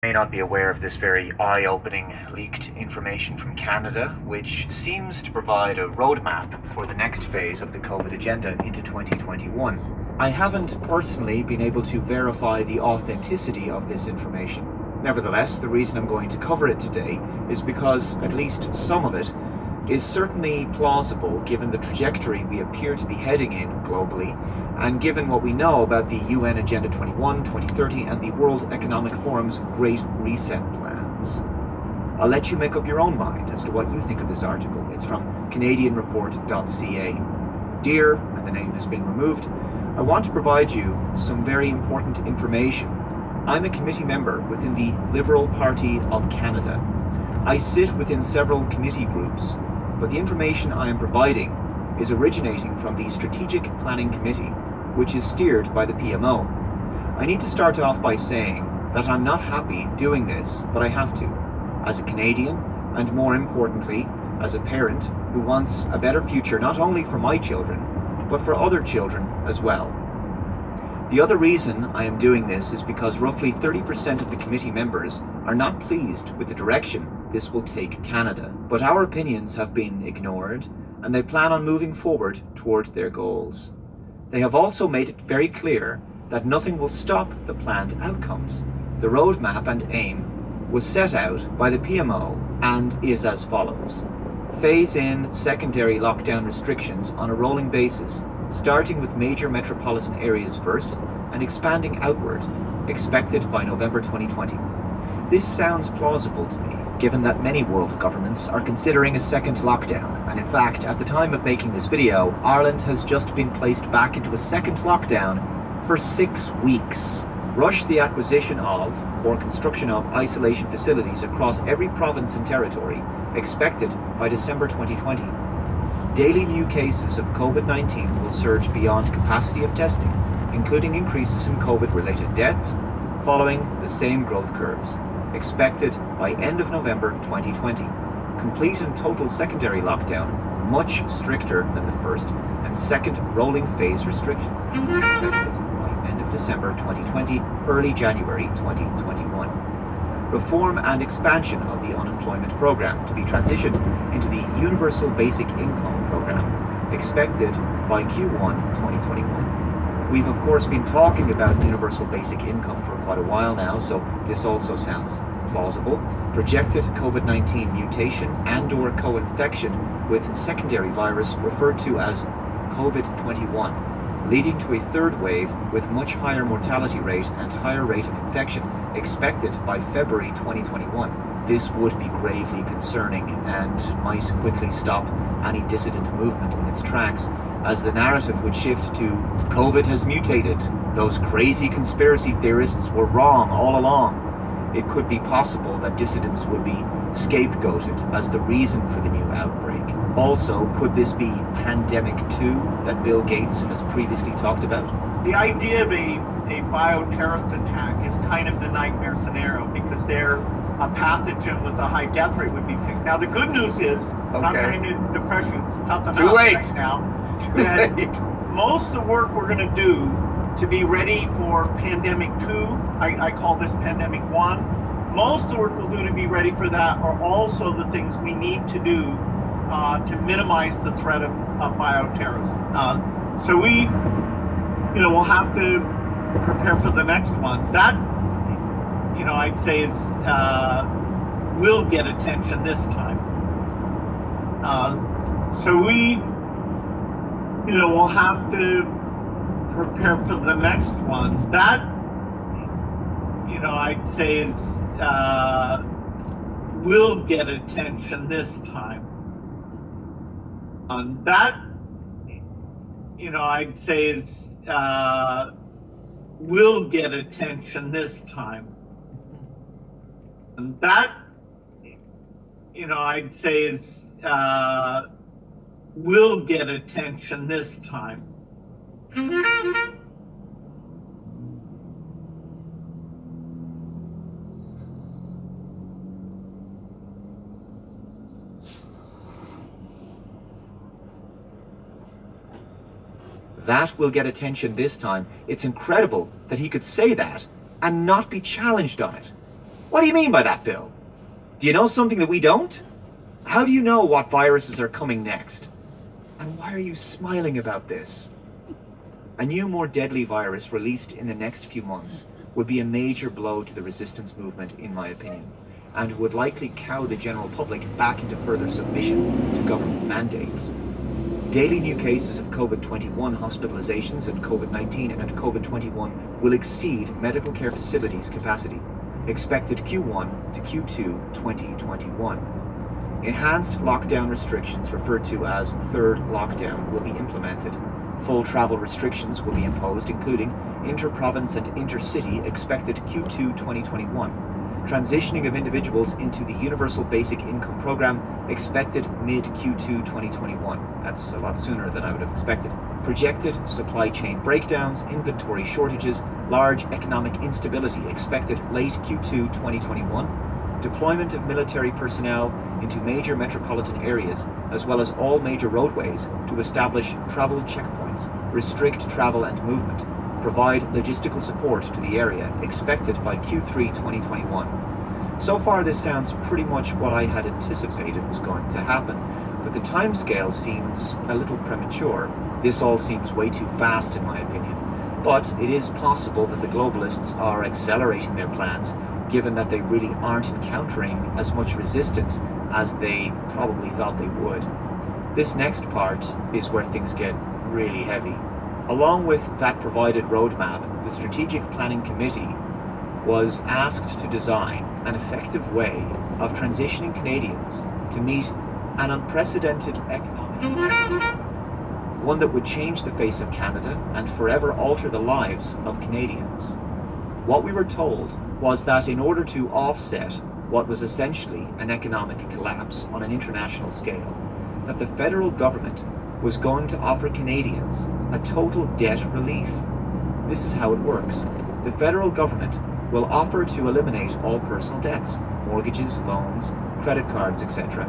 May not be aware of this very eye-opening leaked information from Canada, which seems to provide a roadmap for the next phase of the COVID agenda into 2021. I haven't personally been able to verify the authenticity of this information. Nevertheless, the reason I'm going to cover it today is because at least some of it is certainly plausible given the trajectory we appear to be heading in globally, and given what we know about the UN Agenda 21, 2030 and the World Economic Forum's Great Reset plans. I'll let you make up your own mind as to what you think of this article. It's from CanadianReport.ca. Dear, and the name has been removed, I want to provide you some very important information. I'm a committee member within the Liberal Party of Canada. I sit within several committee groups, but the information I am providing is originating from the Strategic Planning Committee, which is steered by the PMO. I need to start off by saying that I'm not happy doing this, but I have to, as a Canadian, and more importantly, as a parent who wants a better future not only for my children, but for other children as well. The other reason I am doing this is because roughly 30% of the committee members are not pleased with the direction this will take Canada, but our opinions have been ignored and they plan on moving forward toward their goals. They have also made it very clear that nothing will stop the planned outcomes. The roadmap and aim was set out by the PMO and is as follows. Phase in secondary lockdown restrictions on a rolling basis, starting with major metropolitan areas first and expanding outward, expected by November 2020. This sounds plausible to me, given that many world governments are considering a second lockdown, and in fact, at the time of making this video, Ireland has just been placed back into a second lockdown for 6 weeks. Rush the acquisition of, or construction of, isolation facilities across every province and territory, expected by December 2020. Daily new cases of COVID-19 will surge beyond capacity of testing, including increases in COVID-related deaths, following the same growth curves, expected by end of November 2020. Complete and total secondary lockdown, much stricter than the first and second rolling phase restrictions, expected by end of December 2020, early January 2021. Reform and expansion of the unemployment program to be transitioned into the Universal Basic Income program, expected by Q1 2021. We've of course been talking about universal basic income for quite a while now, so this also sounds plausible. Projected COVID-19 mutation and/or co-infection with secondary virus referred to as COVID-21, leading to a third wave with much higher mortality rate and higher rate of infection expected by February 2021. This would be gravely concerning and might quickly stop any dissident movement in its tracks, as the narrative would shift to COVID has mutated. Those crazy conspiracy theorists were wrong all along. It could be possible that dissidents would be scapegoated as the reason for the new outbreak. Also, could this be Pandemic 2 that Bill Gates has previously talked about? The idea of a bioterrorist attack is kind of the nightmare scenario because they're a pathogen with a high death rate would be picked. Now, the good news is, not trying to depress you, it's tough enough right now. Too late. Most of the work we're going to do to be ready for Pandemic 2, I call this Pandemic 1, most of the work we'll do to be ready for that are also the things we need to do to minimize the threat of bioterrorism. So we'll have to prepare for the next one. That, I'd say is will get attention this time. So we'll have to prepare for the next one. That, I'd say is will get attention this time. That, I'd say is will get attention this time. And that, I'd say is will get attention this time. That will get attention this time. It's incredible that he could say that and not be challenged on it. What do you mean by that, Bill? Do you know something that we don't? How do you know what viruses are coming next? And why are you smiling about this? A new, more deadly virus released in the next few months would be a major blow to the resistance movement, in my opinion, and would likely cow the general public back into further submission to government mandates. Daily new cases of COVID-21 hospitalizations and COVID-19 and COVID-21 will exceed medical care facilities capacity, expected Q1 to Q2 2021. Enhanced lockdown restrictions, referred to as third lockdown, will be implemented. Full travel restrictions will be imposed, including inter-province and intercity, expected Q2 2021. Transitioning of individuals into the Universal Basic Income Program, expected mid-Q2 2021. That's a lot sooner than I would have expected. Projected supply chain breakdowns, inventory shortages, large economic instability, expected late Q2 2021. Deployment of military personnel into major metropolitan areas, as well as all major roadways, to establish travel checkpoints, restrict travel and movement, provide logistical support to the area, expected by Q3 2021. So far, this sounds pretty much what I had anticipated was going to happen, but the timescale seems a little premature. This all seems way too fast, in my opinion. But it is possible that the globalists are accelerating their plans, given that they really aren't encountering as much resistance as they probably thought they would. This next part is where things get really heavy. Along with that provided roadmap, the Strategic Planning Committee was asked to design an effective way of transitioning Canadians to meet an unprecedented economic, one that would change the face of Canada and forever alter the lives of Canadians. What we were told was that in order to offset what was essentially an economic collapse on an international scale, that the federal government was going to offer Canadians a total debt relief. This is how it works. The federal government will offer to eliminate all personal debts, mortgages, loans, credit cards, etc.,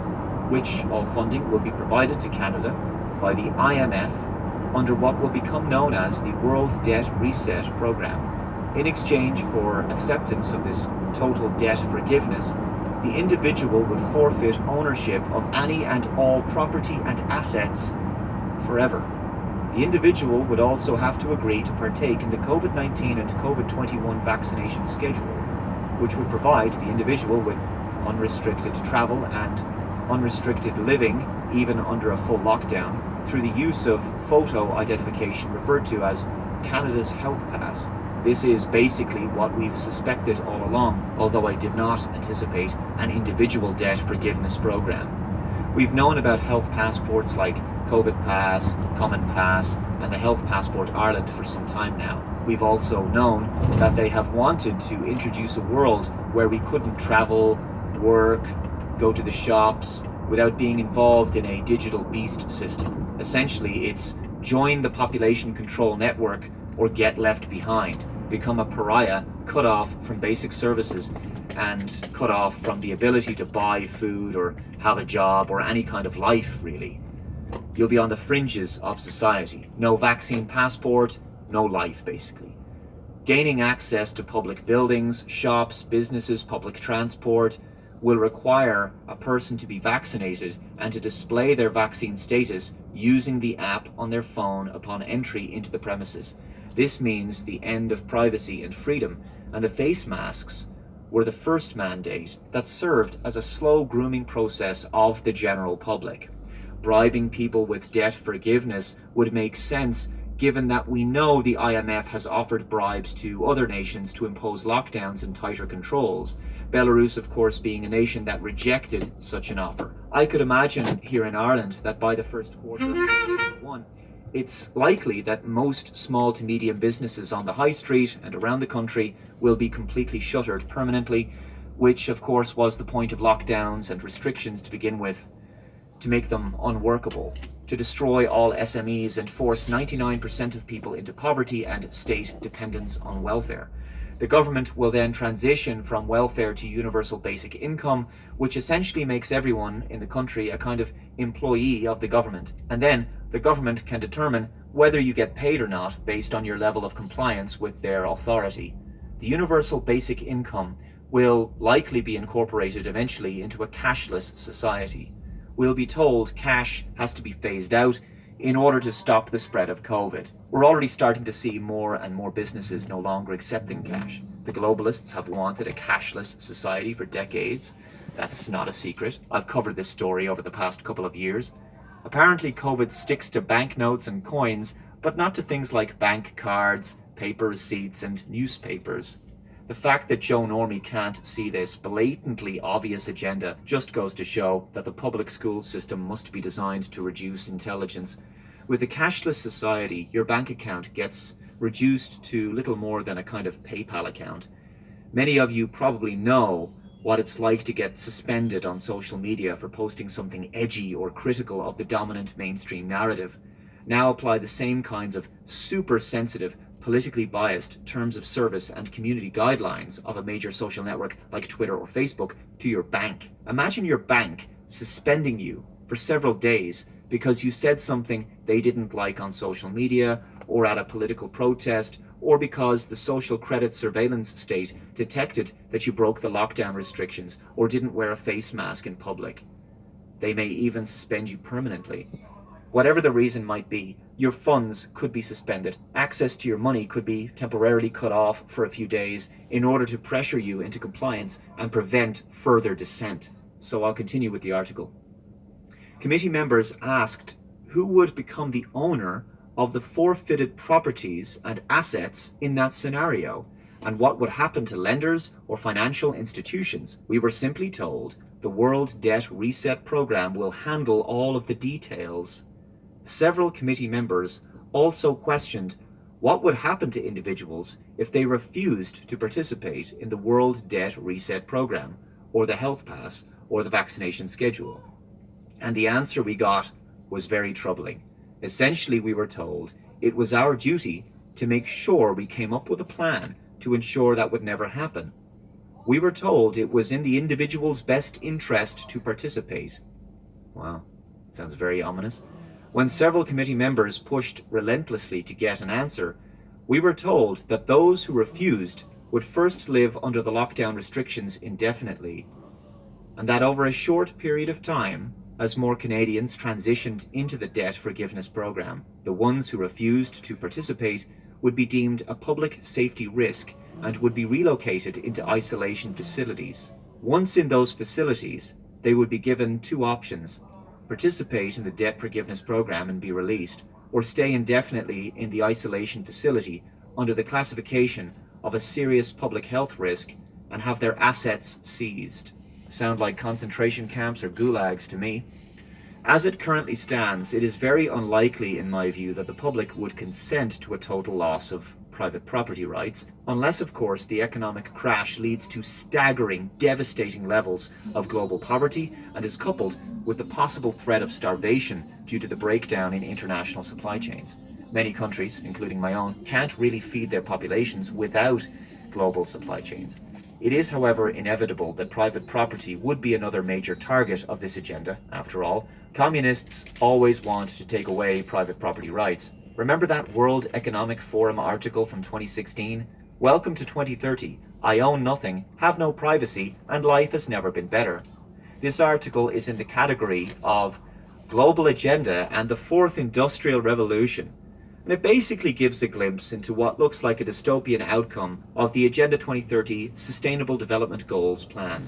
which all funding will be provided to Canada by the IMF under what will become known as the World Debt Reset Program. In exchange for acceptance of this total debt forgiveness, the individual would forfeit ownership of any and all property and assets forever. The individual would also have to agree to partake in the COVID-19 and COVID-21 vaccination schedule, which would provide the individual with unrestricted travel and unrestricted living, even under a full lockdown, through the use of photo identification referred to as Canada's Health Pass. This is basically what we've suspected all along, although I did not anticipate an individual debt forgiveness program. We've known about health passports like COVID Pass, Common Pass, and the Health Passport Ireland for some time now. We've also known that they have wanted to introduce a world where we couldn't travel, work, go to the shops without being involved in a digital beast system. Essentially, it's join the population control network or get left behind, become a pariah, cut off from basic services and cut off from the ability to buy food or have a job or any kind of life, really. You'll be on the fringes of society. No vaccine passport, no life, basically. Gaining access to public buildings, shops, businesses, public transport will require a person to be vaccinated and to display their vaccine status using the app on their phone upon entry into the premises. This means the end of privacy and freedom, and the face masks were the first mandate that served as a slow grooming process of the general public. Bribing people with debt forgiveness would make sense, given that we know the IMF has offered bribes to other nations to impose lockdowns and tighter controls. Belarus, of course, being a nation that rejected such an offer. I could imagine here in Ireland that by the first quarter of 2021, it's likely that most small to medium businesses on the high street and around the country will be completely shuttered permanently, which of course was the point of lockdowns and restrictions to begin with, to make them unworkable, to destroy all SMEs and force 99% of people into poverty and state dependence on welfare. The government will then transition from welfare to universal basic income, which essentially makes everyone in the country a kind of employee of the government. And then the government can determine whether you get paid or not based on your level of compliance with their authority. The universal basic income will likely be incorporated eventually into a cashless society. We'll be told cash has to be phased out in order to stop the spread of COVID. We're already starting to see more and more businesses no longer accepting cash. The globalists have wanted a cashless society for decades. That's not a secret. I've covered this story over the past couple of years. Apparently, COVID sticks to banknotes and coins, but not to things like bank cards, paper receipts, and newspapers. The fact that Joe Normie can't see this blatantly obvious agenda just goes to show that the public school system must be designed to reduce intelligence. With a cashless society, your bank account gets reduced to little more than a kind of PayPal account. Many of you probably know what it's like to get suspended on social media for posting something edgy or critical of the dominant mainstream narrative. Now apply the same kinds of super sensitive, politically biased terms of service and community guidelines of a major social network like Twitter or Facebook to your bank. Imagine your bank suspending you for several days because you said something they didn't like on social media or at a political protest, or because the social credit surveillance state detected that you broke the lockdown restrictions or didn't wear a face mask in public. They may even suspend you permanently. Whatever the reason might be, your funds could be suspended. Access to your money could be temporarily cut off for a few days in order to pressure you into compliance and prevent further dissent. So I'll continue with the article. Committee members asked who would become the owner of the forfeited properties and assets in that scenario, and what would happen to lenders or financial institutions. We were simply told the World Debt Reset Program will handle all of the details. Several committee members also questioned what would happen to individuals if they refused to participate in the World Debt Reset Program, or the Health Pass, or the vaccination schedule. And the answer we got was very troubling. Essentially, we were told it was our duty to make sure we came up with a plan to ensure that would never happen. We were told it was in the individual's best interest to participate. Wow, sounds very ominous. When several committee members pushed relentlessly to get an answer, we were told that those who refused would first live under the lockdown restrictions indefinitely, and that over a short period of time, as more Canadians transitioned into the debt forgiveness program, the ones who refused to participate would be deemed a public safety risk and would be relocated into isolation facilities. Once in those facilities, they would be given two options: participate in the debt forgiveness program and be released, or stay indefinitely in the isolation facility under the classification of a serious public health risk and have their assets seized. Sound like concentration camps or gulags to me. As it currently stands, it is very unlikely, in my view, that the public would consent to a total loss of private property rights, unless, of course, the economic crash leads to staggering, devastating levels of global poverty and is coupled with the possible threat of starvation due to the breakdown in international supply chains. Many countries, including my own, can't really feed their populations without global supply chains. It is, however, inevitable that private property would be another major target of this agenda. After all, communists always want to take away private property rights. Remember that World Economic Forum article from 2016? Welcome to 2030. I own nothing, have no privacy, and life has never been better. This article is in the category of Global Agenda and the Fourth Industrial Revolution. And it basically gives a glimpse into what looks like a dystopian outcome of the Agenda 2030 Sustainable Development Goals plan.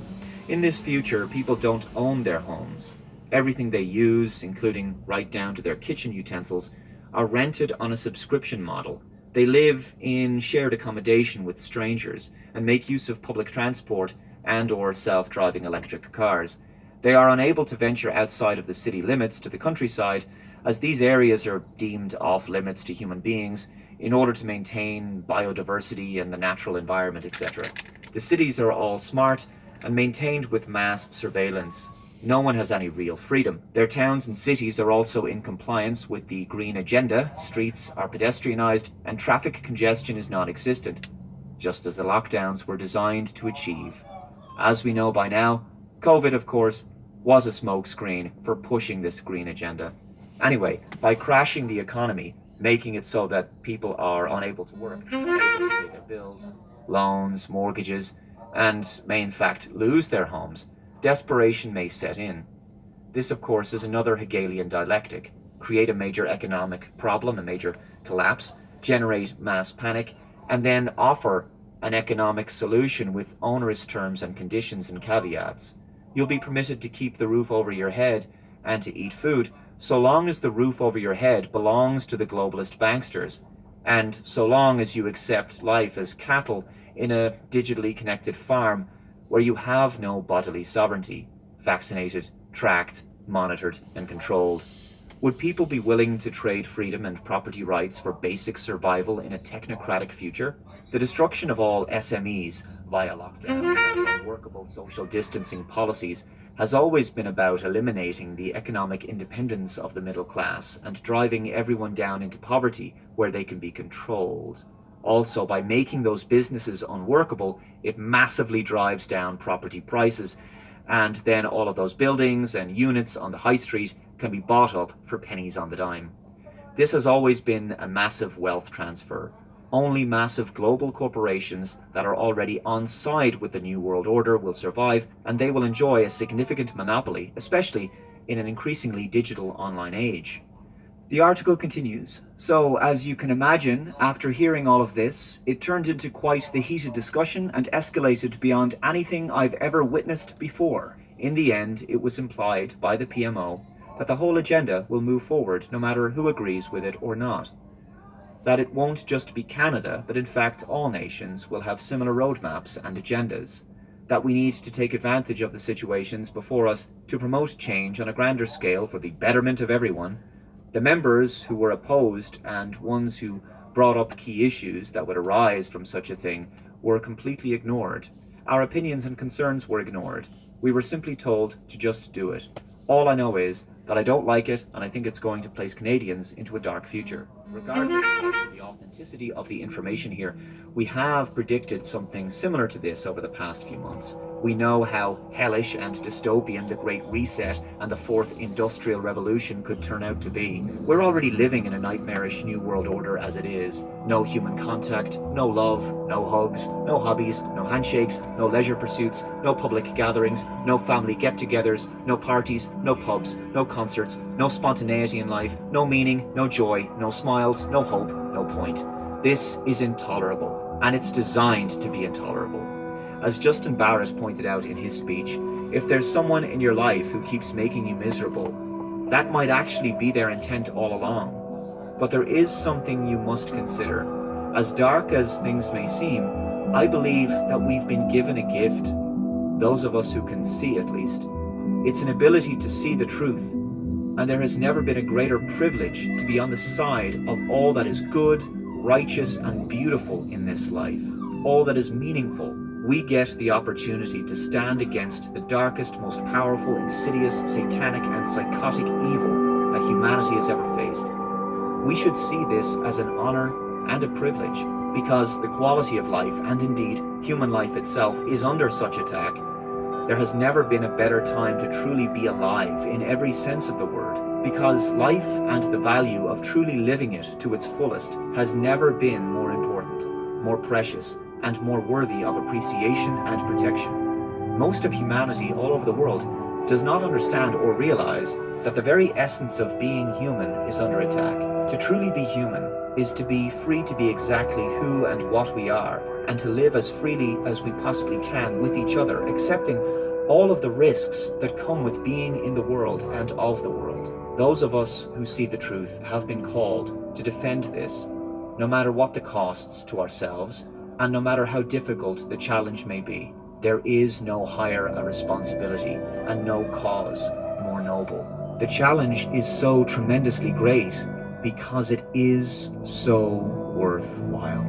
In this future, people don't own their homes. Everything they use, including right down to their kitchen utensils, are rented on a subscription model. They live in shared accommodation with strangers and make use of public transport and/or self-driving electric cars. They are unable to venture outside of the city limits to the countryside, as these areas are deemed off limits to human beings in order to maintain biodiversity and the natural environment, etc. The cities are all smart and maintained with mass surveillance. No one has any real freedom. Their towns and cities are also in compliance with the green agenda. Streets are pedestrianized and traffic congestion is non-existent, just as the lockdowns were designed to achieve. As we know by now, COVID, of course, was a smokescreen for pushing this green agenda. Anyway, by crashing the economy, making it so that people are unable to work, unable to pay their bills, loans, mortgages, and may in fact lose their homes, desperation may set in. This, of course, is another Hegelian dialectic: create a major economic problem, a major collapse, generate mass panic, and then offer an economic solution with onerous terms and conditions and caveats. You'll be permitted to keep the roof over your head and to eat food, so long as the roof over your head belongs to the globalist banksters, and so long as you accept life as cattle in a digitally connected farm where you have no bodily sovereignty, vaccinated, tracked, monitored, and controlled. Would people be willing to trade freedom and property rights for basic survival in a technocratic future? The destruction of all SMEs via lockdown and unworkable social distancing policies has always been about eliminating the economic independence of the middle class and driving everyone down into poverty where they can be controlled. Also, by making those businesses unworkable, it massively drives down property prices, and then all of those buildings and units on the high street can be bought up for pennies on the dime. This has always been a massive wealth transfer. Only massive global corporations that are already on side with the New World Order will survive, and they will enjoy a significant monopoly, especially in an increasingly digital online age. The article continues. So, as you can imagine, after hearing all of this, it turned into quite the heated discussion and escalated beyond anything I've ever witnessed before. In the end, it was implied by the PMO that the whole agenda will move forward no matter who agrees with it or not. That it won't just be Canada, but in fact all nations will have similar roadmaps and agendas. That we need to take advantage of the situations before us to promote change on a grander scale for the betterment of everyone. The members who were opposed and ones who brought up key issues that would arise from such a thing were completely ignored. Our opinions and concerns were ignored. We were simply told to just do it. All I know is that I don't like it, and I think it's going to place Canadians into a dark future. Regardless of the authenticity of the information here, we have predicted something similar to this over the past few months. We know how hellish and dystopian the Great Reset and the Fourth Industrial Revolution could turn out to be. We're already living in a nightmarish New World Order as it is. No human contact, no love, no hugs, no hobbies, no handshakes, no leisure pursuits, no public gatherings, no family get-togethers, no parties, no pubs, no concerts, no spontaneity in life, no meaning, no joy, no smiles, no hope, no point. This is intolerable, and it's designed to be intolerable. As Justin Barrett pointed out in his speech, if there's someone in your life who keeps making you miserable, that might actually be their intent all along. But there is something you must consider. As dark as things may seem, I believe that we've been given a gift, those of us who can see at least. It's an ability to see the truth, and there has never been a greater privilege to be on the side of all that is good, righteous, and beautiful in this life, all that is meaningful. We get the opportunity to stand against the darkest, most powerful, insidious, satanic, and psychotic evil that humanity has ever faced. We should see this as an honor and a privilege, because the quality of life, and indeed human life itself, is under such attack. There has never been a better time to truly be alive in every sense of the word, because life and the value of truly living it to its fullest has never been more important, more precious, and more worthy of appreciation and protection. Most of humanity all over the world does not understand or realize that the very essence of being human is under attack. To truly be human is to be free to be exactly who and what we are, and to live as freely as we possibly can with each other, accepting all of the risks that come with being in the world and of the world. Those of us who see the truth have been called to defend this, no matter what the costs to ourselves, and no matter how difficult the challenge may be. There is no higher a responsibility and no cause more noble. The challenge is so tremendously great because it is so worthwhile.